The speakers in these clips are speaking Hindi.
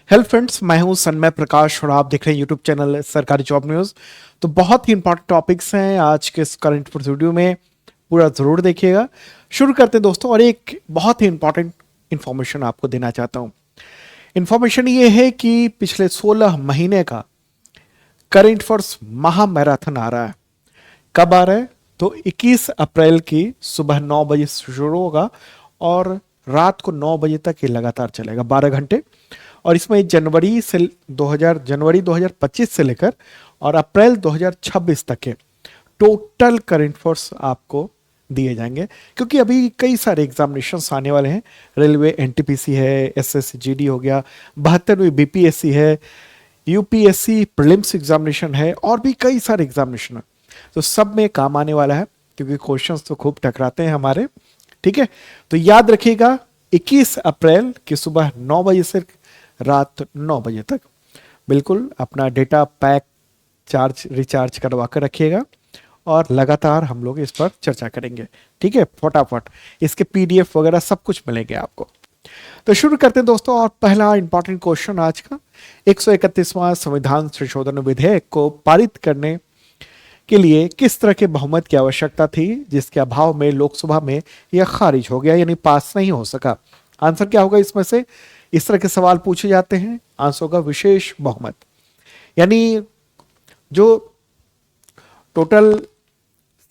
हेलो फ्रेंड्स, मैं हूं सन्मय प्रकाश और आप देख रहे हैं यूट्यूब चैनल सरकारी जॉब न्यूज़। तो बहुत ही इंपॉर्टेंट टॉपिक्स हैं आज के इस करंट अफेयर्स वीडियो में, पूरा ज़रूर देखिएगा। शुरू करते हैं दोस्तों, और एक बहुत ही इंपॉर्टेंट इन्फॉर्मेशन आपको देना चाहता हूं। इन्फॉर्मेशन ये है कि पिछले 16 महीने का करंट अफेयर्स महा मैराथन आ रहा है। कब आ रहा है? तो 21 अप्रैल की सुबह 9 बजे से शुरू होगा और रात को 9 बजे तक ये लगातार चलेगा, 12 घंटे। और इसमें जनवरी 2025 से लेकर और अप्रैल 2026 तक के टोटल करंट अफेयर्स आपको दिए जाएंगे, क्योंकि अभी कई सारे एग्जामिनेशंस आने वाले हैं। रेलवे एनटीपीसी है, एसएससी जीडी हो गया, 72वीं बीपीएससी है, यूपीएससी प्रीलिम्स एग्जामिनेशन है और भी कई सारे एग्जामिनेशन है। तो सब में काम आने वाला है, क्योंकि क्वेश्चंस तो खूब टकराते हैं हमारे। ठीक है, तो याद रखिएगा 21 अप्रैल की सुबह 9 बजे से रात 9 बजे तक बिल्कुल अपना डेटा पैक रिचार्ज करवा कर रखिएगा और लगातार हम लोग इस पर चर्चा करेंगे। ठीक है, फटाफट इसके पीडीएफ वगैरह सब कुछ मिलेंगे आपको। तो शुरू करते हैं दोस्तों, और पहला इंपॉर्टेंट क्वेश्चन आज का, 131वां संविधान संशोधन विधेयक को पारित करने के लिए किस तरह के बहुमत की आवश्यकता थी, जिसके अभाव में लोकसभा में यह खारिज हो गया, यानी पास नहीं हो सका। आंसर क्या होगा इसमें से? इस तरह के सवाल पूछे जाते हैं। आंसर होगा विशेष बहुमत, यानी जो टोटल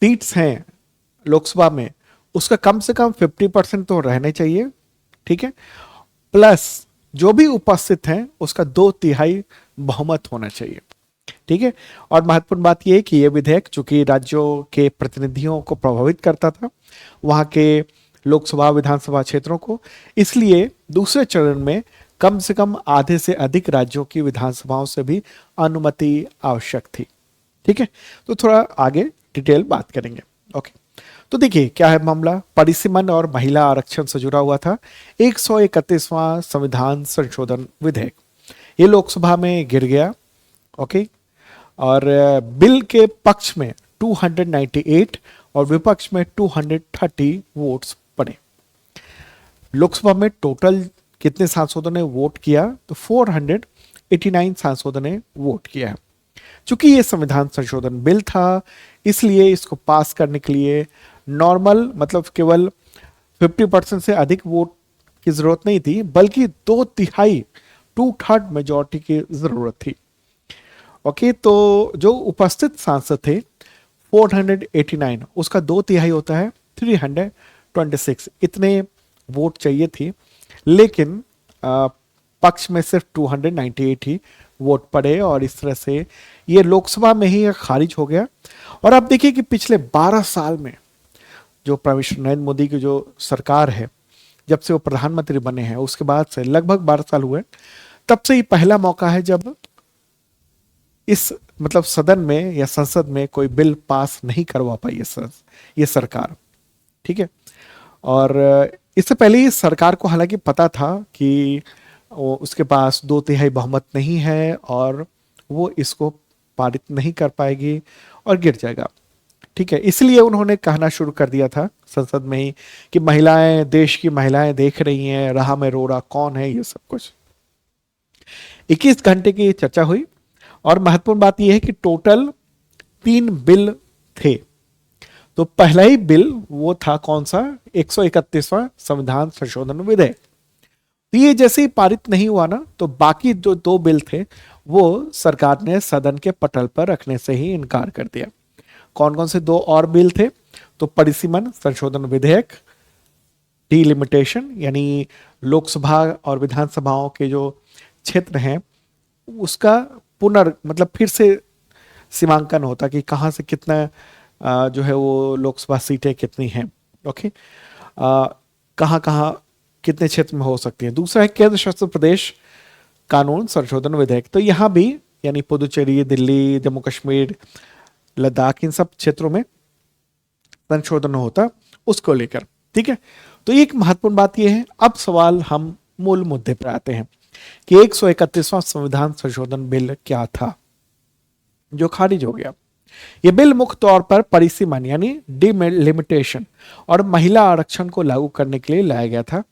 सीट्स हैं लोकसभा में उसका कम से कम 50% तो रहने चाहिए। ठीक है, प्लस जो भी उपस्थित हैं उसका 2/3 बहुमत होना चाहिए। ठीक है, और महत्वपूर्ण बात यह है कि यह विधेयक चूंकि राज्यों के प्रतिनिधियों को प्रभावित करता था, वहां के लोकसभा विधानसभा क्षेत्रों को, इसलिए दूसरे चरण में कम से कम आधे से अधिक राज्यों की विधानसभाओं से भी अनुमति आवश्यक थी। ठीक है, तो थोड़ा आगे डिटेल बात करेंगे। ओके, तो देखिए क्या है मामला। परिसीमन और महिला आरक्षण से जुड़ा हुआ था 131वां संविधान संशोधन विधेयक, ये लोकसभा में गिर गया। ओके, और बिल के पक्ष में 298 और विपक्ष में 230 वोट्स पड़े। लोकसभा में टोटल कितने सांसदों ने वोट किया? तो 489 सांसदों ने वोट किया है। चूंकि ये संविधान संशोधन बिल था, इसलिए इसको पास करने के लिए नॉर्मल मतलब केवल 50% से अधिक वोट की जरूरत नहीं थी, बल्कि 2/3 मेजोरिटी की जरूरत थी। ओके, तो जो उपस्थित सांसद थे 489, उसका 2/3 होता है 326, इतने वोट चाहिए थी। लेकिन पक्ष में सिर्फ 298 ही वोट पड़े और इस तरह से ये लोकसभा में ही खारिज हो गया। और आप देखिए कि पिछले 12 साल में जो प्राइम मिनिस्टर नरेंद्र मोदी की जो सरकार है, जब से वो प्रधानमंत्री बने हैं उसके बाद से लगभग 12 साल हुए, तब से ही पहला मौका है जब इस मतलब सदन में या संसद में कोई बिल पास नहीं करवा पाई ये सरकार। ठीक है, और इससे पहले ही सरकार को हालांकि पता था कि उसके पास 2/3 बहुमत नहीं है और वो इसको पारित नहीं कर पाएगी और गिर जाएगा। ठीक है, इसलिए उन्होंने कहना शुरू कर दिया था संसद में ही कि महिलाएं, देश की महिलाएं देख रही हैं, राह में रो रहा कौन है, ये सब कुछ। 21 घंटे की चर्चा हुई और महत्वपूर्ण बात यह है कि टोटल 3 बिल थे। तो पहला ही बिल वो था कौन सा? 131वां संविधान संशोधन विधेयक। तो ये जैसे ही पारित नहीं हुआ ना, तो बाकी जो 2 बिल थे वो सरकार ने सदन के पटल पर रखने से ही इनकार कर दिया। कौन कौन से 2 और बिल थे? तो परिसीमन संशोधन विधेयक, डिलिमिटेशन, यानी लोकसभा और विधानसभाओं के जो क्षेत्र हैं उसका मतलब फिर से सीमांकन होता कि कहां से कितना जो है वो लोकसभा सीटें कितनी हैं। ओके, कहां कहां कितने क्षेत्र में हो सकती है। दूसरा है केंद्र शासित प्रदेश कानून संशोधन विधेयक। तो यहां भी यानी पुदुचेरी, दिल्ली, जम्मू कश्मीर, लद्दाख, इन सब क्षेत्रों में संशोधन होता उसको लेकर। ठीक है, तो एक महत्वपूर्ण बात यह है। अब सवाल हम मूल मुद्दे पर आते हैं कि 131वां संविधान संशोधन बिल क्या था जो खारिज हो गया। यह बिल मुख्य तौर पर परिसीमन यानी डिलिमिटेशन और महिला आरक्षण को लागू करने के लिए लाया गया था।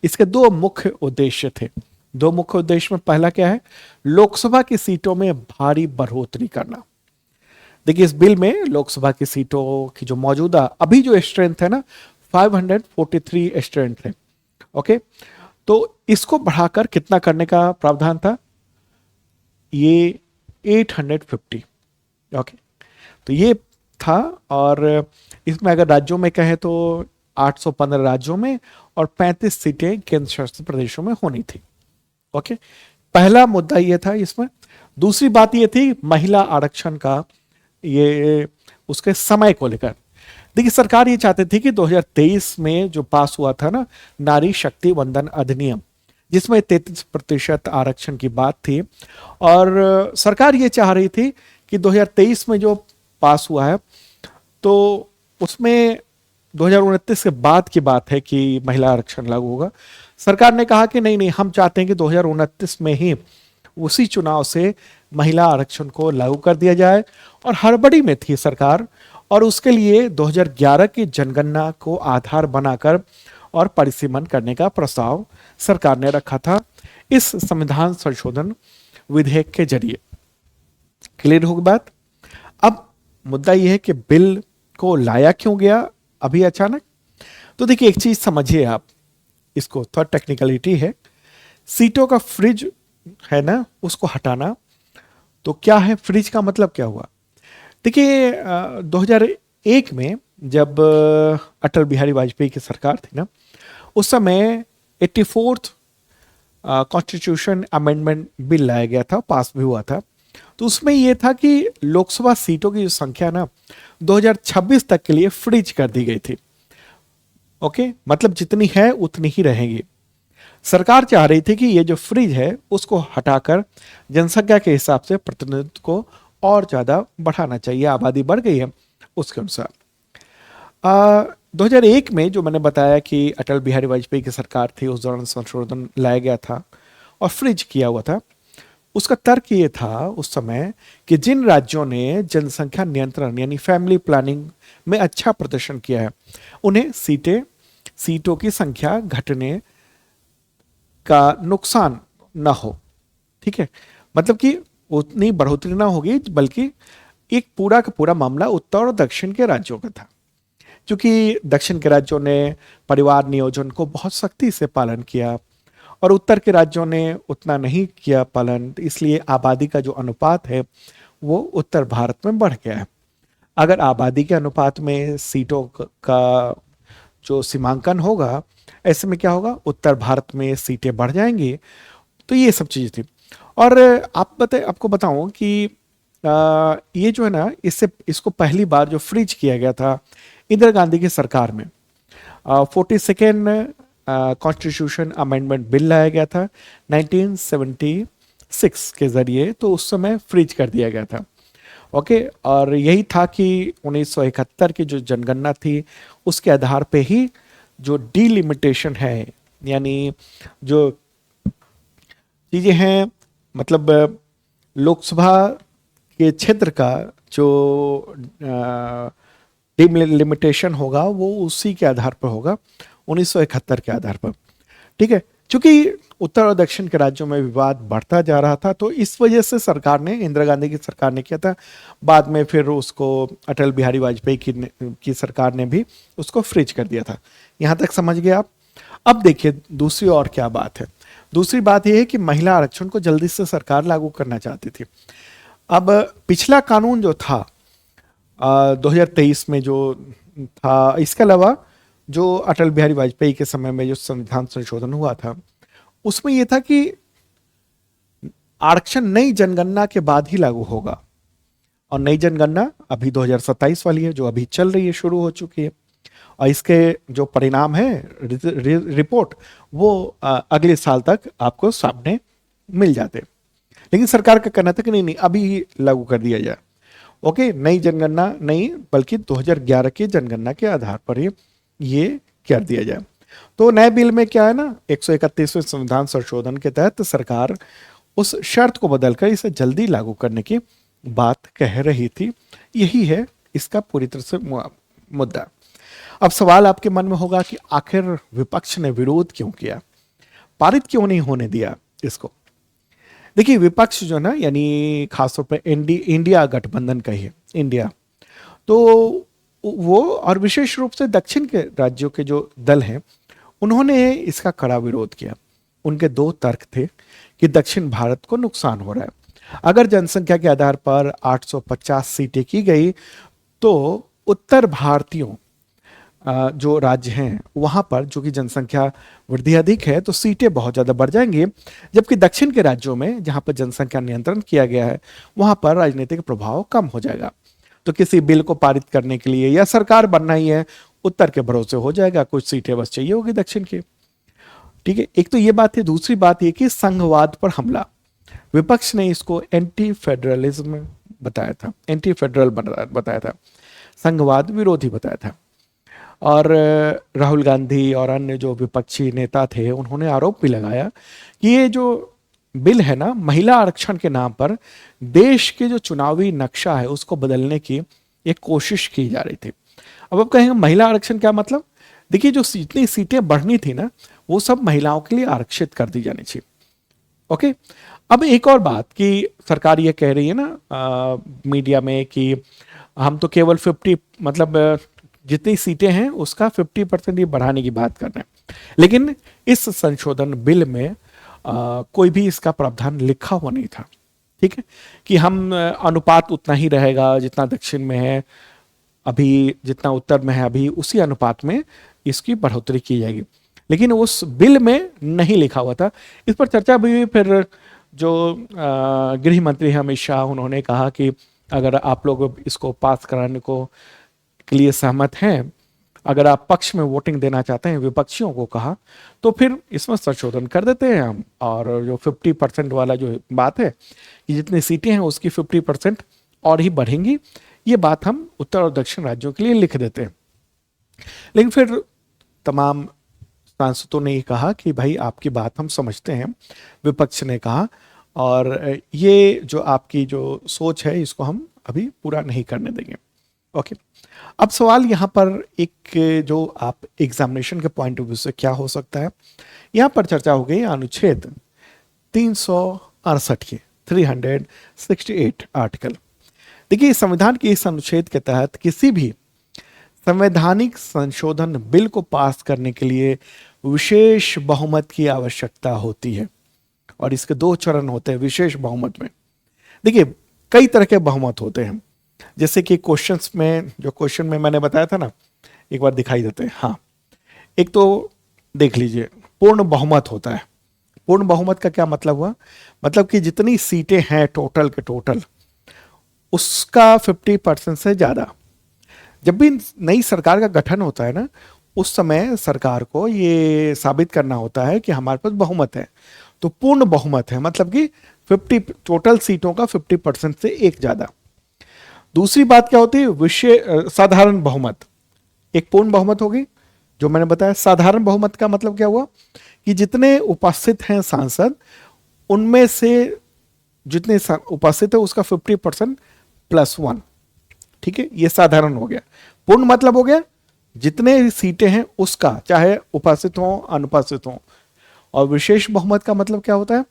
इसके 2 मुख्य उद्देश्य थे। दो मुख्य उद्देश्य में पहला क्या है, लोकसभा की सीटों में भारी बढ़ोतरी करना। देखिए इस बिल में लोकसभा की सीटों की जो मौजूदा अभी जो स्ट्रेंथ है ना 543 स्ट्रेंथ है। ओके, तो इसको बढ़ाकर कितना करने का प्रावधान था, ये 850। ओके, तो ये था। और इसमें अगर राज्यों में कहें तो 815 राज्यों में और 35 सीटें केंद्र शासित प्रदेशों में होनी थी। ओके, पहला मुद्दा ये था इसमें। दूसरी बात ये थी महिला आरक्षण का, ये उसके समय को लेकर। देखिए सरकार ये चाहती थी कि 2023 में जो पास हुआ था ना नारी शक्ति वंदन अधिनियम, जिसमें 33% आरक्षण की बात थी, और सरकार ये चाह रही थी कि 2023 में जो पास हुआ है तो उसमें 2029 के बाद की बात है कि महिला आरक्षण लागू होगा। सरकार ने कहा कि नहीं नहीं, हम चाहते हैं कि 2029 में ही उसी चुनाव से महिला आरक्षण को लागू कर दिया जाए। और हड़बड़ी में थी सरकार, और उसके लिए 2011 की जनगणना को आधार बनाकर और परिसीमन करने का प्रस्ताव सरकार ने रखा था इस संविधान संशोधन विधेयक के जरिए। क्लियर होगी बात। अब मुद्दा यह है कि बिल को लाया क्यों गया अभी अचानक। तो देखिए एक चीज समझिए आप, इसको थोड़ा टेक्निकलिटी है। सीटों का फ्रिज है ना उसको हटाना, तो क्या है फ्रिज का मतलब क्या हुआ। देखिए 2001 में जब अटल बिहारी वाजपेयी की सरकार थी ना, उस समय 84th कॉन्स्टिट्यूशन अमेंडमेंट बिल लाया गया था, पास भी हुआ था। तो उसमें यह था कि लोकसभा सीटों की जो संख्या ना 2026 तक के लिए फ्रीज कर दी गई थी। ओके, मतलब जितनी है उतनी ही रहेगी। सरकार चाह रही थी कि ये जो फ्रीज है उसको हटाकर जनसंख्या के हिसाब से प्रतिनिधित्व को और ज्यादा बढ़ाना चाहिए, आबादी बढ़ गई है उसके अनुसार। 2001 में जो मैंने बताया कि अटल बिहारी वाजपेयी की सरकार थी, उस दौरान संशोधन लाया गया था और फ्रीज किया हुआ था। उसका तर्क ये था उस समय कि जिन राज्यों ने जनसंख्या नियंत्रण यानी फैमिली प्लानिंग में अच्छा प्रदर्शन किया है उन्हें सीटों की संख्या घटने का नुकसान ना हो। ठीक है, मतलब कि उतनी बढ़ोतरी ना होगी, बल्कि एक पूरा का पूरा मामला उत्तर और दक्षिण के राज्यों का था। क्योंकि दक्षिण के राज्यों ने परिवार नियोजन को बहुत सख्ती से पालन किया और उत्तर के राज्यों ने उतना नहीं किया पालन, इसलिए आबादी का जो अनुपात है वो उत्तर भारत में बढ़ गया है। अगर आबादी के अनुपात में सीटों का जो सीमांकन होगा, ऐसे में क्या होगा, उत्तर भारत में सीटें बढ़ जाएंगी। तो ये सब चीजें थी। और आपको बताऊं कि ये जो है ना, इसको पहली बार जो फ्रीज किया गया था इंदिरा गांधी की सरकार में 42nd कॉन्स्टिट्यूशन अमेंडमेंट बिल लाया गया था 1976 के जरिए, तो उस समय फ्रीज कर दिया गया था। ओके, और यही था कि 1971 की जो जनगणना थी उसके आधार पे ही जो डीलिमिटेशन है, यानी जो चीजें हैं, मतलब लोकसभा के क्षेत्र का जो डिलिमिटेशन होगा वो उसी के आधार पर होगा, 1971 के आधार पर। ठीक है, क्योंकि उत्तर और दक्षिण के राज्यों में विवाद बढ़ता जा रहा था, तो इस वजह से सरकार ने, इंदिरा गांधी की सरकार ने किया था। बाद में फिर उसको अटल बिहारी वाजपेयी की सरकार ने भी उसको फ्रीज कर दिया था। यहां तक समझ गए आप। अब देखिए दूसरी और क्या बात है। दूसरी बात यह है कि महिला आरक्षण को जल्दी से सरकार लागू करना चाहती थी। अब पिछला कानून जो था 2023 में जो था, इसके अलावा जो अटल बिहारी वाजपेयी के समय में जो संविधान संशोधन हुआ था उसमें यह था कि आरक्षण नई जनगणना के बाद ही लागू होगा। और नई जनगणना अभी 2027 वाली है, जो अभी चल रही है, शुरू हो चुकी है। और इसके जो परिणाम है, रिपोर्ट, वो अगले साल तक आपको सामने मिल जाते। लेकिन सरकार का कहना था कि नहीं नहीं, अभी लागू कर दिया जाए। ओके, नई जनगणना नहीं, बल्कि 2011 की जनगणना के आधार पर ही ये कर दिया जाए। तो नए बिल में क्या है ना, 131वें संविधान संशोधन के तहत सरकार उस शर्त को बदलकर इसे जल्दी लागू करने की बात कह रही थी। यही है इसका पूरी तरह से मुद्दा। अब सवाल आपके मन में होगा कि आखिर विपक्ष ने विरोध क्यों किया, पारित क्यों नहीं होने दिया। इसको। देखिए विपक्ष जो ना, यानी खासतौर पर इंडिया गठबंधन कहिए, इंडिया, तो वो और विशेष रूप से दक्षिण के राज्यों के जो दल हैं उन्होंने इसका कड़ा विरोध किया। उनके दो तर्क थे कि दक्षिण भारत को नुकसान हो रहा है। अगर जनसंख्या के आधार पर 850 सीटें की गई तो उत्तर भारतीयों जो राज्य हैं वहां पर, जो कि जनसंख्या वृद्धि अधिक है, तो सीटें बहुत ज़्यादा बढ़ जाएंगी, जबकि दक्षिण के राज्यों में जहां पर जनसंख्या नियंत्रण किया गया है वहां पर राजनीतिक प्रभाव कम हो जाएगा। तो किसी बिल को पारित करने के लिए या सरकार बनना ही है, उत्तर के भरोसे हो जाएगा, कुछ सीटें बस चाहिए होगी दक्षिण की। ठीक है, एक तो ये बात है। दूसरी बात ये कि संघवाद पर हमला, विपक्ष ने इसको एंटी फेडरलिज्म बताया था, एंटी फेडरल बताया था, संघवाद विरोधी बताया था। और राहुल गांधी और अन्य जो विपक्षी नेता थे उन्होंने आरोप भी लगाया कि ये जो बिल है ना, महिला आरक्षण के नाम पर देश के जो चुनावी नक्शा है उसको बदलने की एक कोशिश की जा रही थी। अब आप कहेंगे महिला आरक्षण क्या मतलब? देखिए जो जितनी सीटें बढ़नी थी ना वो सब महिलाओं के लिए आरक्षित कर दी जानी चाहिए। ओके, अब एक और बात कि सरकार ये कह रही है ना मीडिया में कि हम तो केवल 50 मतलब जितनी सीटें हैं उसका 50% ये बढ़ाने की बात कर रहे हैं, लेकिन इस संशोधन बिल में कोई भी इसका प्रावधान लिखा हुआ नहीं था। ठीक है, कि हम अनुपात उतना ही रहेगा जितना दक्षिण में है अभी, जितना उत्तर में है अभी, उसी अनुपात में इसकी बढ़ोतरी की जाएगी, लेकिन उस बिल में नहीं लिखा हुआ था। इस पर चर्चा भी हुई। फिर जो गृह मंत्री अमित शाह, उन्होंने कहा कि अगर आप लोग इसको पास कराने को के लिए सहमत हैं, अगर आप पक्ष में वोटिंग देना चाहते हैं, विपक्षियों को कहा, तो फिर इसमें संशोधन कर देते हैं हम, और जो 50% वाला जो बात है कि जितनी सीटें हैं उसकी 50% और ही बढ़ेंगी, ये बात हम उत्तर और दक्षिण राज्यों के लिए लिख देते हैं। लेकिन फिर तमाम सांसदों ने ये कहा कि भाई आपकी बात हम समझते हैं, विपक्ष ने कहा, और ये जो आपकी जो सोच है इसको हम अभी पूरा नहीं करने देंगे। ओके, अब सवाल यहाँ पर एक जो आप एग्जामिनेशन के पॉइंट ऑफ व्यू से क्या हो सकता है, यहाँ पर चर्चा हो गई अनुच्छेद 368 के 368 आर्टिकल। देखिए संविधान के इस अनुच्छेद के तहत किसी भी संवैधानिक संशोधन बिल को पास करने के लिए विशेष बहुमत की आवश्यकता होती है, और इसके दो चरण होते हैं विशेष बहुमत में। देखिए कई तरह के बहुमत होते हैं, जैसे कि क्वेश्चंस में, जो क्वेश्चन में मैंने बताया था ना, एक बार दिखाई देते हैं। हाँ, एक तो देख लीजिए पूर्ण बहुमत होता है। पूर्ण बहुमत का क्या मतलब हुआ? मतलब कि जितनी सीटें हैं टोटल के टोटल उसका 50% से ज्यादा। जब भी नई सरकार का गठन होता है ना, उस समय सरकार को ये साबित करना होता है कि हमारे पास बहुमत है। तो पूर्ण बहुमत है मतलब कि 50 टोटल सीटों का 50% से एक ज्यादा। दूसरी बात क्या होती है? साधारण बहुमत। एक पूर्ण बहुमत होगी जो मैंने बताया। साधारण बहुमत का मतलब क्या हुआ कि जितने उपस्थित हैं सांसद, उनमें से जितने उपस्थित है उसका 50% +1। ठीक है, ये साधारण हो गया। पूर्ण मतलब हो गया जितने सीटें हैं उसका, चाहे उपस्थित हो अनुपस्थित हो। और विशेष बहुमत का मतलब क्या होता है?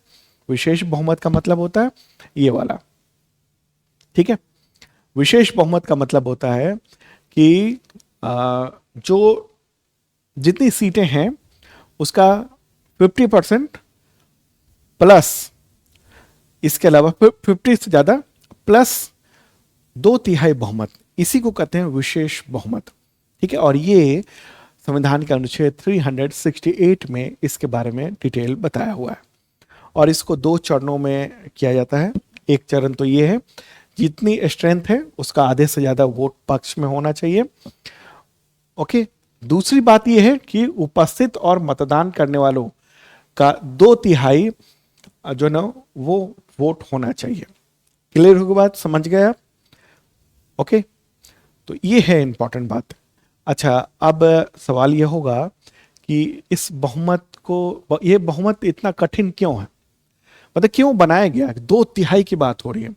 विशेष बहुमत का मतलब होता है ये वाला। ठीक है, विशेष बहुमत का मतलब होता है कि जो जितनी सीटें हैं उसका 50% प्लस, इसके अलावा 50 से ज्यादा प्लस 2/3 बहुमत, इसी को कहते हैं विशेष बहुमत। ठीक है, और ये संविधान के अनुच्छेद 368 में इसके बारे में डिटेल बताया हुआ है, और इसको दो चरणों में किया जाता है। एक चरण तो ये है, जितनी स्ट्रेंथ है उसका आधे से ज्यादा वोट पक्ष में होना चाहिए। ओके, दूसरी बात यह है कि उपस्थित और मतदान करने वालों का 2/3 जो ना वो वोट होना चाहिए। क्लियर होगी बात? समझ गए आप? ओके, तो ये है इंपॉर्टेंट बात। अच्छा, अब सवाल यह होगा कि इस बहुमत को, ये बहुमत इतना कठिन क्यों है, मतलब क्यों बनाया गया? 2/3 की बात हो रही है।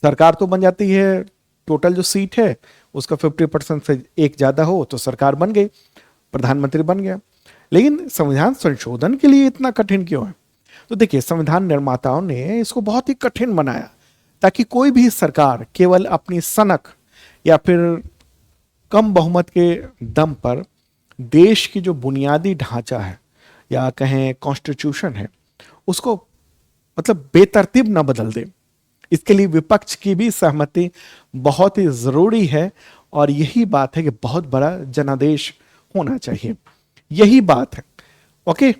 सरकार तो बन जाती है, टोटल जो सीट है उसका 50% से एक ज्यादा हो तो सरकार बन गई, प्रधानमंत्री बन गया। लेकिन संविधान संशोधन के लिए इतना कठिन क्यों है? तो देखिए, संविधान निर्माताओं ने इसको बहुत ही कठिन बनाया ताकि कोई भी सरकार केवल अपनी सनक या फिर कम बहुमत के दम पर देश की जो बुनियादी ढांचा है या कहें कॉन्स्टिट्यूशन है उसको मतलब बेतरतीब ना बदल दे। इसके लिए विपक्ष की भी सहमति बहुत ही जरूरी है और यही बात है कि बहुत बड़ा जनादेश होना चाहिए। यही बात है। ओके,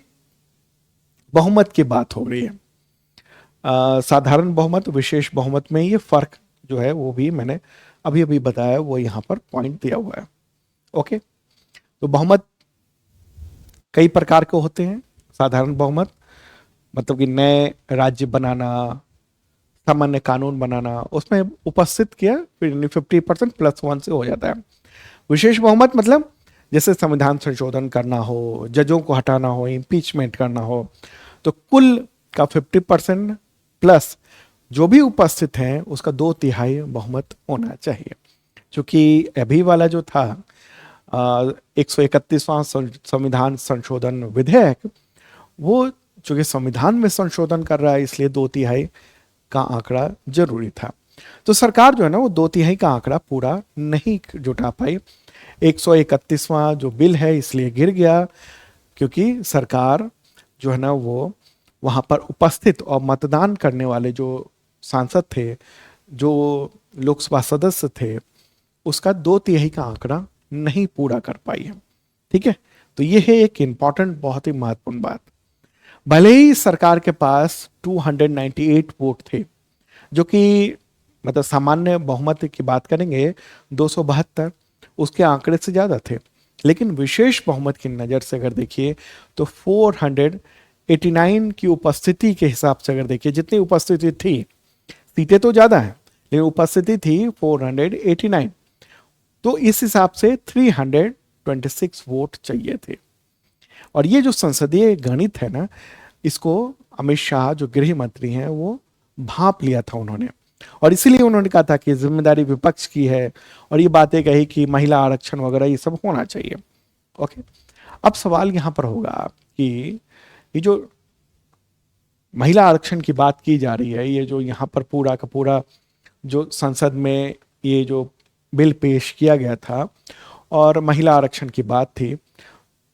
बहुमत की बात हो रही है। साधारण बहुमत विशेष बहुमत में ये फर्क जो है वो भी मैंने अभी अभी बताया, वो यहां पर पॉइंट दिया हुआ है। ओके, तो बहुमत कई प्रकार के होते हैं। साधारण बहुमत मतलब कि नए राज्य बनाना, सामान्य कानून बनाना, उसमें उपस्थित किया फिर 50% +1 से हो जाता है। विशेष बहुमत मतलब जैसे संविधान संशोधन करना हो, जजों को हटाना हो, इम्पीचमेंट करना हो, तो कुल का 50% प्लस जो भी उपस्थित हैं उसका 2/3 बहुमत होना चाहिए। क्योंकि अभी वाला जो था 131वां संविधान संशोधन विधेयक, वो चूंकि संविधान में संशोधन कर रहा है इसलिए 2/3 का आंकड़ा जरूरी था। तो सरकार जो है ना वो 2/3 का आंकड़ा पूरा नहीं जुटा पाई। 131वां जो बिल है इसलिए गिर गया क्योंकि सरकार जो है ना वो वहां पर उपस्थित और मतदान करने वाले जो सांसद थे, जो लोकसभा सदस्य थे, उसका 2/3 का आंकड़ा नहीं पूरा कर पाई है। ठीक है, तो यह है एक इंपॉर्टेंट, बहुत ही महत्वपूर्ण बात। भले ही सरकार के पास 298 वोट थे, जो कि मतलब सामान्य बहुमत की बात करेंगे 272, उसके आंकड़े से ज्यादा थे, लेकिन विशेष बहुमत की नजर से अगर देखिए तो 489 की उपस्थिति के हिसाब से अगर देखिए, जितनी उपस्थिति थी, सीटें तो ज्यादा है लेकिन उपस्थिति थी 489, तो इस हिसाब से 326 वोट चाहिए थे। और ये जो संसदीय गणित है ना, इसको अमित शाह जो गृह मंत्री हैं वो भांप लिया था उन्होंने, और इसीलिए उन्होंने कहा था कि जिम्मेदारी विपक्ष की है, और ये बातें कही कि महिला आरक्षण वगैरह ये सब होना चाहिए। ओके, अब सवाल यहां पर होगा कि ये जो महिला आरक्षण की बात की जा रही है, ये जो यहाँ पर पूरा का पूरा जो संसद में ये जो बिल पेश किया गया था और महिला आरक्षण की बात थी,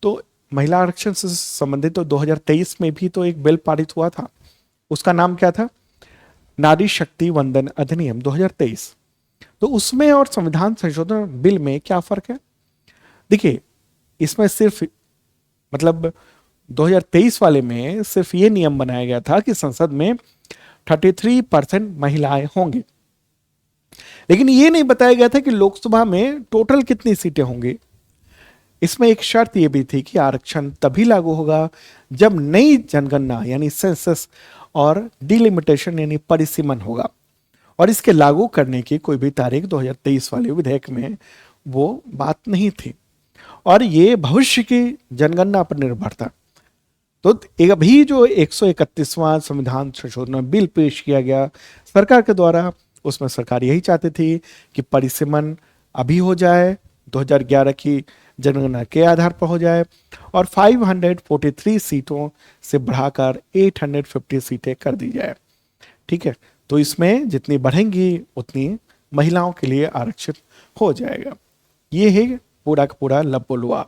तो महिला आरक्षण से संबंधित तो 2023 में भी तो एक बिल पारित हुआ था, उसका नाम क्या था? नारी शक्ति वंदन अधिनियम 2023। तो उसमें और संविधान संशोधन बिल में क्या फर्क है? देखिए, इसमें सिर्फ मतलब 2023 वाले में सिर्फ ये नियम बनाया गया था कि संसद में 33% महिलाएं होंगी, लेकिन ये नहीं बताया गया था कि लोकसभा में टोटल कितनी सीटें होंगी। इसमें एक शर्त यह भी थी कि आरक्षण तभी लागू होगा जब नई जनगणना यानी सेंसस और डिलिमिटेशन यानी परिसीमन होगा, और इसके लागू करने की कोई भी तारीख 2023 वाले विधेयक में वो बात नहीं थी, और ये भविष्य की जनगणना पर निर्भर था। तो एक अभी जो 131वां संविधान संशोधन बिल पेश किया गया सरकार के द्वारा, उसमें सरकार यही चाहती थी कि परिसीमन अभी हो जाए, 2011 की जनगणना के आधार पर हो जाए, और 543 सीटों से बढ़ाकर 850 सीटें कर दी जाए। ठीक है, तो इसमें जितनी बढ़ेंगी उतनी महिलाओं के लिए आरक्षित हो जाएगा। ये है पूरा का पूरा लपोलुआ।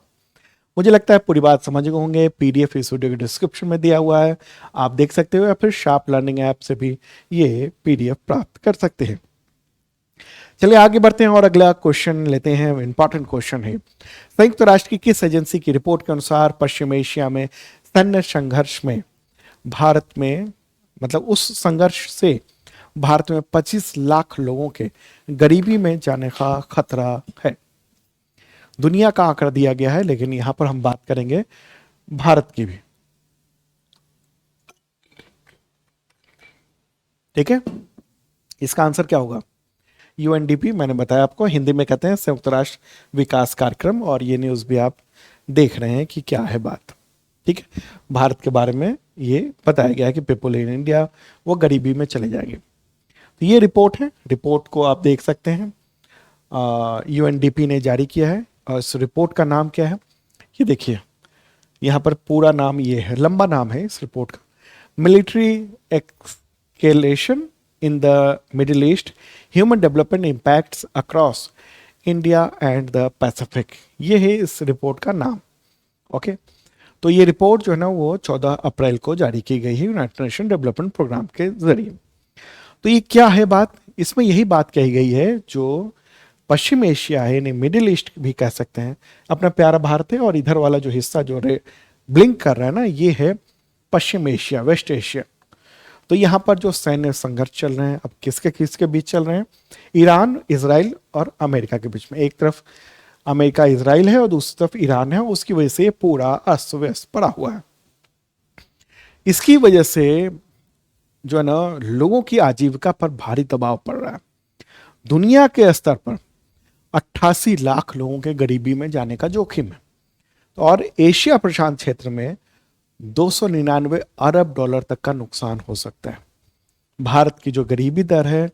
मुझे लगता है पूरी बात समझ गए होंगे। पीडीएफ इस वीडियो के डिस्क्रिप्शन में दिया हुआ है, आप देख सकते हो, या फिर शार्प लर्निंग ऐप से भी ये पीडीएफ प्राप्त कर सकते हैं। चलिए आगे बढ़ते हैं और अगला क्वेश्चन लेते हैं। इंपॉर्टेंट क्वेश्चन है, संयुक्त राष्ट्र की किस एजेंसी की रिपोर्ट के अनुसार पश्चिम एशिया में सैन्य संघर्ष में भारत में मतलब उस संघर्ष से भारत में 25 लाख लोगों के गरीबी में जाने का खतरा है? दुनिया का आंकड़ा दिया गया है, लेकिन यहां पर हम बात करेंगे भारत की भी। ठीक है, इसका आंसर क्या होगा? यूएनडीपी, मैंने बताया आपको, हिंदी में कहते हैं संयुक्त राष्ट्र विकास कार्यक्रम, और ये न्यूज भी आप देख रहे हैं कि क्या है बात। ठीक है, भारत के बारे में ये बताया गया है कि पीपल इन इंडिया वो गरीबी में चले जाएंगे। तो ये रिपोर्ट है, रिपोर्ट को आप देख सकते हैं, यूएनडीपी ने जारी किया है। और इस रिपोर्ट का नाम क्या है ये देखिए, यहाँ पर पूरा नाम ये है, लंबा नाम है इस रिपोर्ट का, military एक्सकेलेशन in the middle east, human development impacts across India and the Pacific, ये है इस रिपोर्ट का नाम। ओके, तो ये रिपोर्ट जो है ना वो 14 अप्रैल को जारी की गई है यूनाइटेड नेशन डेवलपमेंट प्रोग्राम के जरिए। तो ये क्या है बात, इसमें यही बात कही गई है जो पश्चिम एशिया है, यानी मिडिल ईस्ट भी कह सकते हैं, अपना प्यारा भारत है, और इधर वाला जो हिस्सा जो ब्लिंक कर रहा है ना, ये है पश्चिम एशिया, वेस्ट एशिया। तो यहाँ पर जो सैन्य संघर्ष चल रहे हैं, अब किसके किसके बीच चल रहे हैं, ईरान, इजराइल और अमेरिका के बीच में। एक तरफ अमेरिका इजराइल है और दूसरी तरफ ईरान है, उसकी वजह से पूरा अस्त व्यस्त पड़ा हुआ है। इसकी वजह से जो है ना लोगों की आजीविका पर भारी दबाव पड़ रहा है। दुनिया के स्तर पर 88 लाख लोगों के गरीबी में जाने का जोखिम है, और एशिया प्रशांत क्षेत्र में 299 अरब डॉलर तक का नुकसान हो सकता है। भारत की जो गरीबी दर है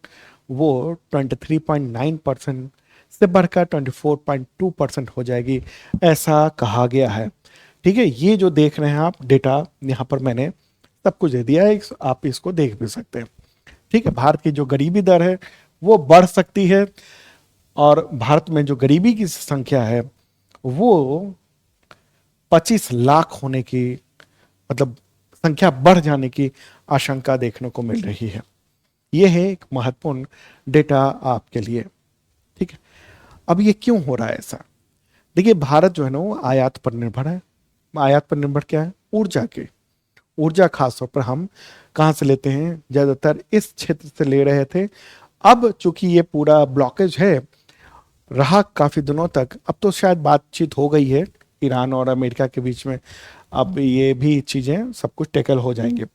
वो 23.9% से बढ़कर 24.2% हो जाएगी, ऐसा कहा गया है। ठीक है, ये जो देख रहे हैं आप डेटा, यहाँ पर मैंने सब कुछ दे दिया है, आप इसको देख भी सकते हैं। ठीक है, भारत की जो गरीबी दर है वो बढ़ सकती है, और भारत में जो गरीबी की संख्या है वो 25 लाख होने की, मतलब संख्या बढ़ जाने की आशंका देखने को मिल रही है। यह है एक महत्वपूर्ण डेटा आपके लिए। ठीक है, अब ये क्यों हो रहा है ऐसा? देखिए, भारत जो है ना वो आयात पर निर्भर है। आयात पर निर्भर क्या है? ऊर्जा के। ऊर्जा खासतौर पर हम कहाँ से लेते हैं? ज्यादातर इस क्षेत्र से ले रहे थे। अब चूंकि ये पूरा ब्लॉकेज है, रहा काफी दिनों तक, अब तो शायद बातचीत हो गई है ईरान और अमेरिका के बीच में, अब ये भी चीजें सब कुछ टैकल हो जाएंगे।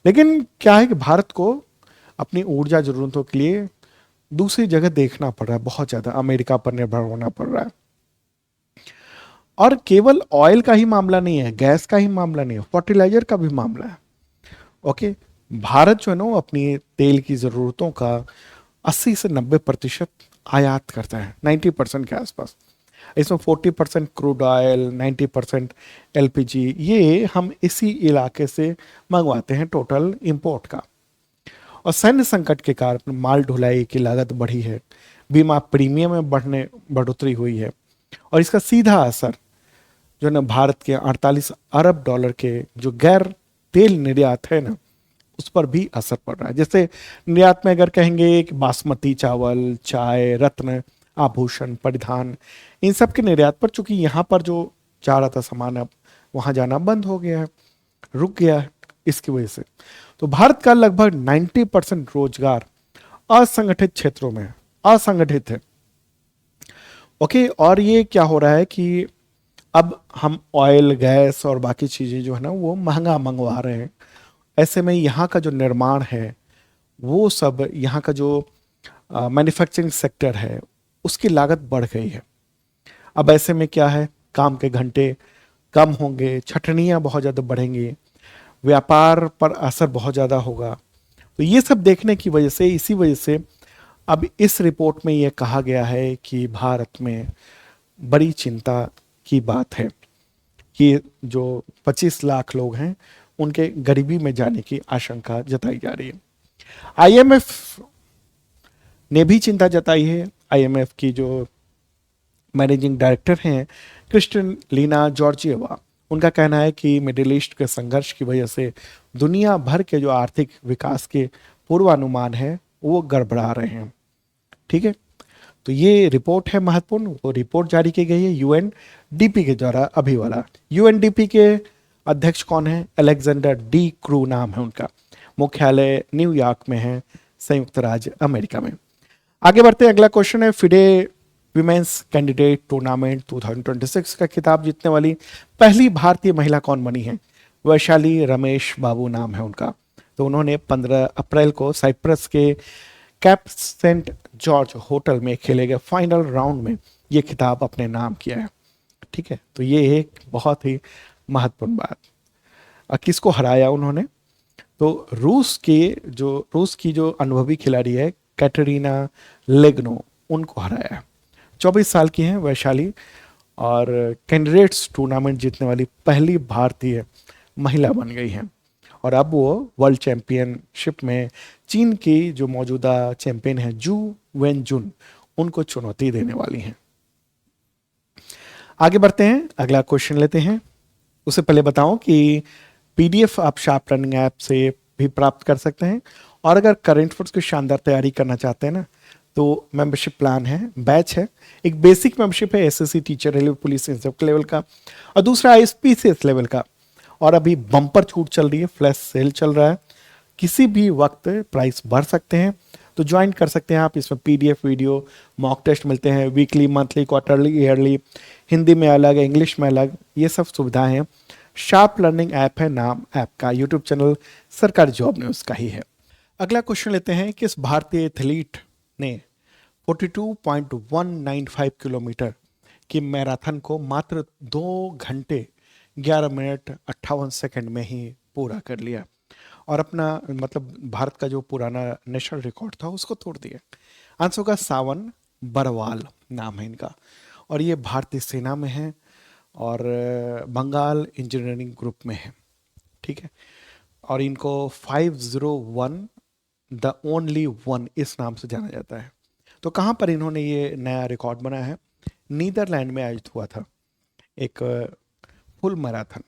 लेकिन क्या है कि भारत को अपनी ऊर्जा जरूरतों के लिए दूसरी जगह देखना पड़ रहा है, बहुत ज्यादा अमेरिका पर निर्भर होना पड़ रहा है। और केवल ऑयल का ही मामला नहीं है, गैस का ही मामला नहीं है, फर्टिलाइजर का भी मामला है। ओके, भारत जो है ना वो अपनी तेल की जरूरतों का 80 से 90% आयात करता है, 90% के आसपास। इसमें 40% क्रूड ऑयल, 90% एलपीजी, ये हम इसी इलाके से मंगवाते हैं टोटल इंपोर्ट का। और सैन्य संकट के कारण माल ढुलाई की लागत बढ़ी है, बीमा प्रीमियम में बढ़ोतरी हुई है, और इसका सीधा असर जो है ना भारत के 48 अरब डॉलर के जो गैर तेल निर्यात है ना, उस पर भी असर पड़ रहा है। जैसे निर्यात में अगर कहेंगे कि बासमती चावल, चाय, रत्न, आभूषण, परिधान, इन सब के निर्यात पर, चूंकि यहाँ पर जो जा रहा था सामान अब वहां जाना बंद हो गया है, रुक गया है, इसकी वजह से तो भारत का लगभग 90% रोजगार असंगठित क्षेत्रों में असंगठित है। ओके, और ये क्या हो रहा है कि अब हम ऑयल, गैस और बाकी चीजें जो है ना वो महंगा मंगवा रहे हैं। ऐसे में यहाँ का जो निर्माण है वो सब, यहाँ का जो मैन्युफैक्चरिंग सेक्टर है उसकी लागत बढ़ गई है। अब ऐसे में क्या है, काम के घंटे कम होंगे, छटनियाँ बहुत ज़्यादा बढ़ेंगी, व्यापार पर असर बहुत ज़्यादा होगा। तो ये सब देखने की वजह से, इसी वजह से अब इस रिपोर्ट में ये कहा गया है कि भारत में बड़ी चिंता की बात है कि जो 25 लाख लोग हैं उनके गरीबी में जाने की आशंका जताई जा रही है। आईएमएफ ने भी चिंता जताई है। आईएमएफ की जो मैनेजिंग डायरेक्टर हैं क्रिस्टलिना जॉर्जिएवा, उनका कहना है कि मिडिल ईस्ट के संघर्ष की वजह से दुनिया भर के जो आर्थिक विकास के पूर्वानुमान है वो गड़बड़ा रहे हैं। ठीक है, तो ये रिपोर्ट है महत्वपूर्ण, वो रिपोर्ट जारी की गई है यूएनडीपी के द्वारा। अभी वाला यूएनडीपी के अध्यक्ष कौन है? अलेक्जेंडर डी क्रू नाम है उनका, मुख्यालय न्यूयॉर्क में है, संयुक्त राज्य अमेरिका में। आगे बढ़ते हैं, अगला क्वेश्चन है, फिडे विमेंस कैंडिडेट टूर्नामेंट 2026 का खिताब जीतने वाली पहली भारतीय महिला कौन बनी है? वैशाली रमेश बाबू नाम है उनका। तो उन्होंने 15 अप्रैल को साइप्रस के कैप सेंट जॉर्ज होटल में खेले गए फाइनल राउंड में ये खिताब अपने नाम किया है। ठीक है, तो ये एक बहुत ही महत्वपूर्ण बात। किसको हराया उन्होंने? तो रूस की जो अनुभवी खिलाड़ी है कैटरीना लेग्नो, उनको हराया है। 24 साल की हैं वैशाली, और कैंडिडेट्स टूर्नामेंट जीतने वाली पहली भारतीय महिला बन गई हैं। और अब वो वर्ल्ड चैंपियनशिप में चीन की जो मौजूदा चैंपियन है जू वेन जुन, उनको चुनौती देने वाली हैं। आगे बढ़ते हैं, अगला क्वेश्चन लेते हैं। उससे पहले बताऊं कि पीडीएफ आप शार्प लर्निंग ऐप से भी प्राप्त कर सकते हैं, और अगर करंट अफेयर्स की शानदार तैयारी करना चाहते हैं ना, तो मेंबरशिप प्लान है, बैच है। एक बेसिक मेंबरशिप है एसएससी टीचर, रेलवे पुलिस इन सब लेवल का, और दूसरा आईएसपीसीएस लेवल का। और अभी बम्पर छूट चल रही है, फ्लैश सेल चल रहा है, किसी भी वक्त प्राइस बढ़ सकते हैं, तो ज्वाइन कर सकते हैं आप। इसमें पीडीएफ वीडियो, मॉक टेस्ट मिलते हैं weekly, monthly, quarterly, yearly, Hindi में अलग, इंग्लिश में अलग, ये सब सुविधाएं हैं। शार्प लर्निंग ऐप है नाम ऐप का, यूट्यूब चैनल सरकारी जॉब न्यूज़ का ही है। अगला क्वेश्चन लेते हैं कि इस भारतीय एथलीट ने 42.195 किलोमीटर की मैराथन को मात्र 2 घंटे 11 मिनट 58 सेकंड में ही पूरा कर लिया, और अपना मतलब भारत का जो पुराना नेशनल रिकॉर्ड था उसको तोड़ दिया। आंसर का सावन बरवाल नाम है इनका, और ये भारतीय सेना में है, और बंगाल इंजीनियरिंग ग्रुप में है, ठीक है। और इनको 501 द ओनली वन इस नाम से जाना जाता है। तो कहाँ पर इन्होंने ये नया रिकॉर्ड बनाया है? नीदरलैंड में आयोजित हुआ था एक फुल मैराथन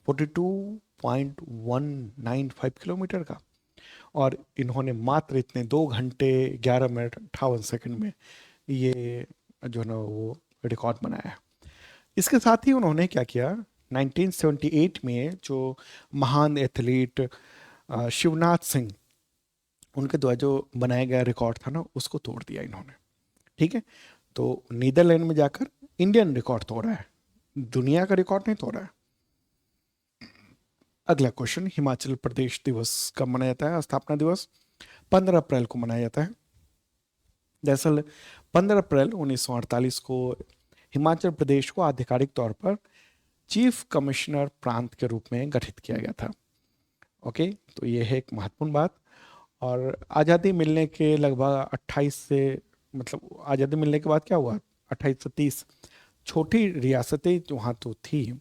42.195 किलोमीटर का, और इन्होंने मात्र इतने 2 घंटे 11 मिनट 58 सेकंड में ये जो है ना वो रिकॉर्ड बनाया है। इसके साथ ही उन्होंने क्या किया, 1978 में जो महान एथलीट शिवनाथ सिंह, उनके द्वारा जो बनाया गया रिकॉर्ड था ना, उसको तोड़ दिया इन्होंने, ठीक है। तो नीदरलैंड में जाकर इंडियन रिकॉर्ड तोड़ा है, दुनिया का रिकॉर्ड नहीं तोड़ा है। अगला क्वेश्चन, हिमाचल प्रदेश दिवस कब मनाया जाता है? स्थापना दिवस 15 अप्रैल को मनाया जाता है। दरअसल 15 अप्रैल 1948 को हिमाचल प्रदेश को आधिकारिक तौर पर चीफ कमिश्नर प्रांत के रूप में गठित किया गया था। ओके, तो ये है एक महत्वपूर्ण बात। और आज़ादी मिलने के लगभग 28 से, मतलब आज़ादी मिलने के बाद क्या हुआ, 28 से 30 छोटी रियासतें वहाँ तो थी,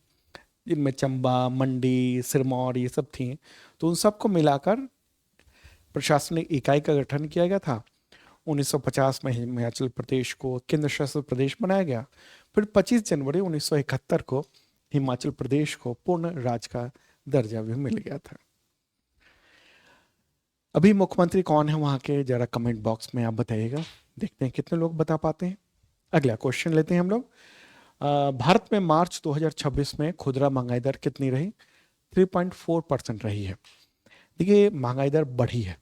जिनमें चंबा, मंडी, सिरमौर ये सब थी, तो उन सबको मिलाकर प्रशासनिक इकाई का गठन किया गया था। 1950 में हिमाचल प्रदेश को केंद्र शासित प्रदेश बनाया गया। फिर 25 जनवरी 1971 को हिमाचल प्रदेश को पूर्ण राज्य का दर्जा भी मिल गया था। अभी मुख्यमंत्री कौन है वहाँ के, जरा कमेंट बॉक्स में आप बताइएगा, देखते हैं कितने लोग बता पाते हैं। अगला क्वेश्चन लेते हैं हम लोग। भारत में मार्च 2026 में खुदरा महंगाई दर कितनी रही? 3.4% रही है। देखिए, महंगाई दर बढ़ी है।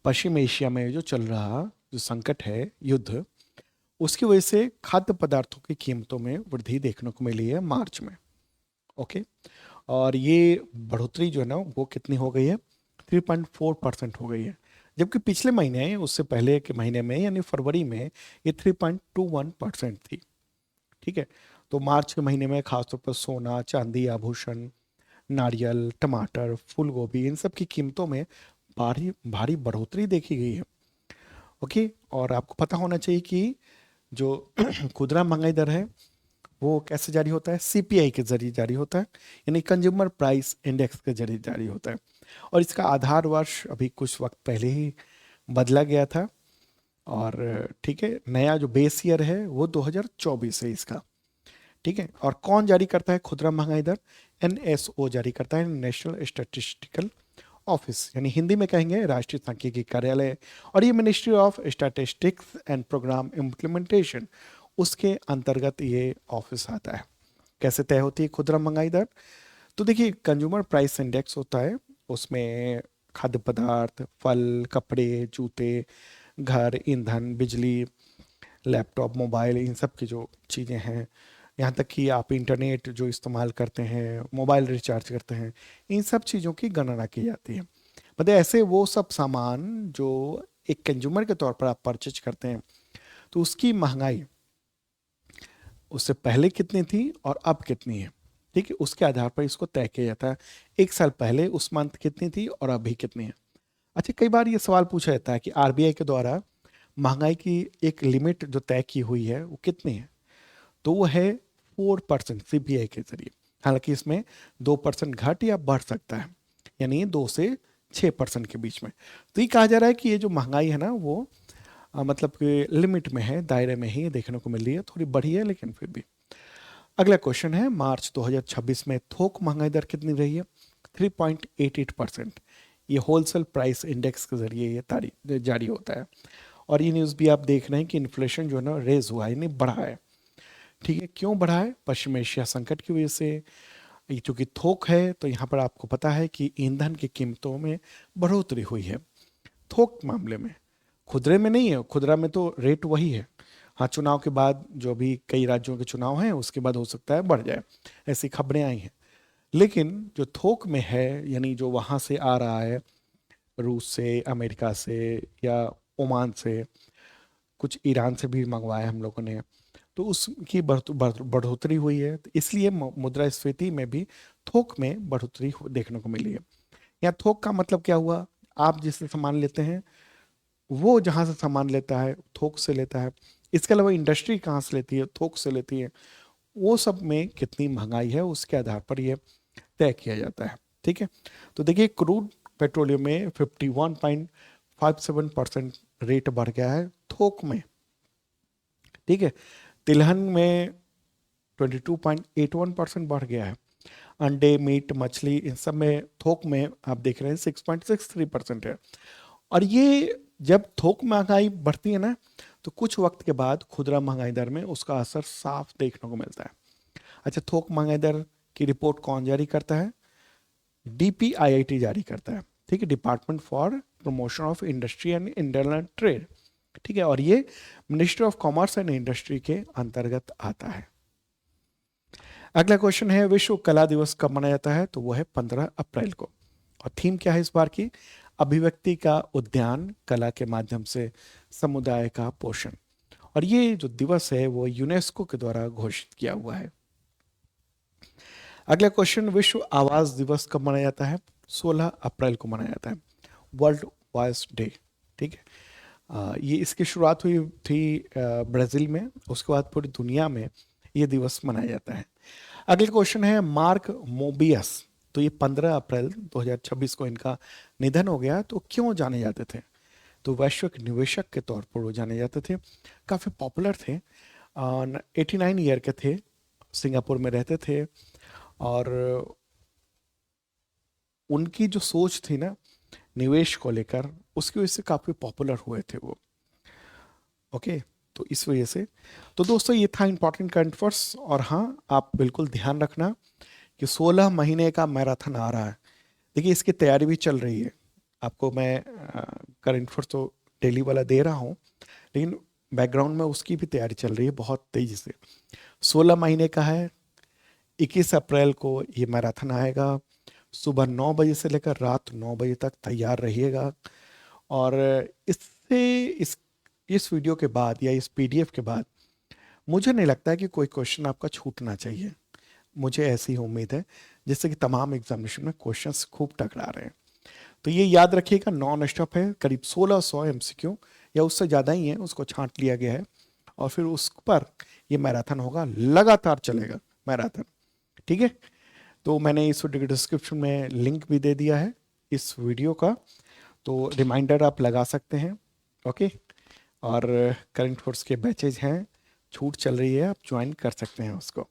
पश्चिम एशिया में जो चल रहा जो संकट है, युद्ध, उसकी वजह से खाद्य पदार्थों की कीमतों में वृद्धि देखने को मिली है मार्च में। ओके, और ये बढ़ोतरी जो है ना वो कितनी हो गई है? 3.4% हो गई है, जबकि पिछले महीने, उससे पहले के महीने में यानी फरवरी में ये 3.21% थी, ठीक है। तो मार्च के महीने में खासतौर पर सोना, चांदी, आभूषण, नारियल, टमाटर, फूल गोभी, इन सब की कीमतों में भारी भारी बढ़ोतरी देखी गई है। ओके, और आपको पता होना चाहिए कि जो खुदरा महंगाई दर है वो कैसे जारी होता है? सीपीआई के जरिए जारी होता है, यानी कंज्यूमर प्राइस इंडेक्स के जरिए जारी होता है। और इसका आधार वर्ष अभी कुछ वक्त पहले ही बदला गया था, और ठीक है, नया जो बेस ईयर है वो 2024 है इसका, ठीक है। और कौन जारी करता है खुदरा महंगाई दर? एनएसओ जारी करता है, नेशनल स्टैटिस्टिकल ऑफिस, यानी हिंदी में कहेंगे राष्ट्रीय सांख्यिकी कार्यालय। और ये ministry of statistics and programme implementation, उसके अंतर्गत ये ऑफिस आता है। कैसे तय होती है खुदरा महंगाई दर? तो देखिए, कंज्यूमर प्राइस इंडेक्स होता है, उसमें खाद्य पदार्थ, फल, कपड़े, जूते, घर, ईंधन, बिजली, लैपटॉप, मोबाइल, इन सब की जो चीज़ें हैं, यहाँ तक कि आप इंटरनेट जो इस्तेमाल करते हैं, मोबाइल रिचार्ज करते हैं, इन सब चीज़ों की गणना की जाती है। मतलब ऐसे वो सब सामान जो एक कंज्यूमर के तौर पर आप परचेज करते हैं, तो उसकी महंगाई उससे पहले कितनी थी और अब कितनी है, ठीक है, उसके आधार पर इसको तय किया जाता है। एक साल पहले उस मंथ कितनी थी और अभी कितनी है। अच्छा, कई बार ये सवाल पूछा जाता है कि आरबीआई के द्वारा महंगाई की एक लिमिट जो तय की हुई है वो कितनी है, तो वो है 4% सीपीआई के जरिए। हालांकि इसमें 2% घट या बढ़ सकता है, यानी 2 से 6% के बीच में। तो ये कहा जा रहा है कि ये जो महंगाई है ना वो मतलब कि लिमिट में है, दायरे में ही देखने को मिल रही है, थोड़ी बढ़ी है लेकिन फिर भी। अगला क्वेश्चन है, मार्च 2026 में थोक महंगाई दर कितनी रही है? 3.88%। ये होलसेल प्राइस इंडेक्स के जरिए ये जारी होता है। और ये न्यूज़ भी आप देख रहे हैं कि इन्फ्लेशन जो है ना रेज हुआ है, यानी बढ़ा है। ठीक है, क्यों बढ़ा है? पश्चिम एशिया संकट की वजह से। ये चूंकि थोक है तो यहाँ पर आपको पता है कि ईंधन की कीमतों में बढ़ोतरी हुई है थोक मामले में, खुदरे में नहीं है। खुदरा में तो रेट वही है। हाँ, चुनाव के बाद जो भी कई राज्यों के चुनाव हैं उसके बाद हो सकता है बढ़ जाए, ऐसी खबरें आई हैं। लेकिन जो थोक में है, यानी जो वहाँ से आ रहा है, रूस से, अमेरिका से या ओमान से, कुछ ईरान से भी मंगवाया हम लोगों ने, तो उसकी बढ़ोतरी हुई है। तो इसलिए मुद्रास्फीति में भी थोक में बढ़ोतरी देखने को मिली है। यहाँ थोक का मतलब क्या हुआ? आप जिससे सामान लेते हैं वो जहाँ से सामान लेता है थोक से लेता है। इसके अलावा इंडस्ट्री कहाँ से लेती है? थोक से लेती है। वो सब में कितनी महंगाई है उसके आधार पर यह तय किया जाता है। ठीक है, तो देखिए क्रूड पेट्रोलियम में 51.57% रेट बढ़ गया है थोक में। ठीक है, तिलहन में 22.81% बढ़ गया है। अंडे, मीट, मछली, इन सब में थोक में आप देख रहे हैं 6.63% है। और ये जब थोक महंगाई बढ़ती है ना तो कुछ वक्त के बाद खुदरा महंगाई दर में उसका असर साफ देखने को मिलता है। अच्छा, थोक महंगाई दर की रिपोर्ट कौन जारी करता है? DPIIT जारी करता है। ठीक है, department for promotion of industry and internal trade. ठीक है, और ये ministry of commerce and industry के अंतर्गत आता है। अगला क्वेश्चन है, विश्व कला दिवस कब मनाया जाता है? तो वो है 15 अप्रैल को। और थीम क्या है इस बार की? अभिव्यक्ति का उद्यान, कला के माध्यम से समुदाय का पोषण। और ये जो दिवस है वो यूनेस्को के द्वारा घोषित किया हुआ है। अगला क्वेश्चन, विश्व आवास दिवस कब मनाया जाता है? 16 अप्रैल को मनाया जाता है, वर्ल्ड वॉइस डे। ठीक है, ये इसकी शुरुआत हुई थी ब्राज़ील में, उसके बाद पूरी दुनिया में ये दिवस मनाया जाता है। अगला क्वेश्चन है, मार्क मोबियस। तो ये 15 अप्रैल 2026 को इनका निधन हो गया। तो क्यों जाने जाते थे? तो वैश्विक निवेशक के तौर पर वो जाने जाते थे, काफ़ी पॉपुलर थे। 89 ईयर के थे, सिंगापुर में रहते थे। और उनकी जो सोच थी ना निवेश को लेकर, उसकी वजह से काफ़ी पॉपुलर हुए थे वो। ओके, तो इस वजह से। तो दोस्तों ये था इंपॉर्टेंट करंट अफेयर्स। और हाँ, आप बिल्कुल ध्यान रखना कि 16 महीने का मैराथन आ रहा है। देखिए इसकी तैयारी भी चल रही है। आपको मैं करंट अफेयर्स तो डेली वाला दे रहा हूँ, लेकिन बैकग्राउंड में उसकी भी तैयारी चल रही है बहुत तेज़ी से। 16 महीने का है। 21 अप्रैल को ये मैराथन आएगा। सुबह 9 बजे से लेकर रात 9 बजे तक तैयार रहिएगा। और इससे इस वीडियो के बाद या इस पीडीएफ के बाद मुझे नहीं लगता है कि कोई क्वेश्चन आपका छूटना चाहिए। मुझे ऐसी उम्मीद है, जिससे कि तमाम एग्जामिनेशन में क्वेश्चंस खूब टकरा रहे हैं। तो ये याद रखिएगा, नॉन स्टॉप है, करीब 1600 MCQ या उससे ज़्यादा ही है, उसको छांट लिया गया है। और फिर उस पर ये मैराथन होगा, लगातार चलेगा मैराथन। ठीक है, तो मैंने इस वीडियो के डिस्क्रिप्शन में लिंक भी दे दिया है इस वीडियो का, तो रिमाइंडर आप लगा सकते हैं। ओके, और करंट फोर्स के बैचेज हैं, छूट चल रही है, आप ज्वाइन कर सकते हैं उसको।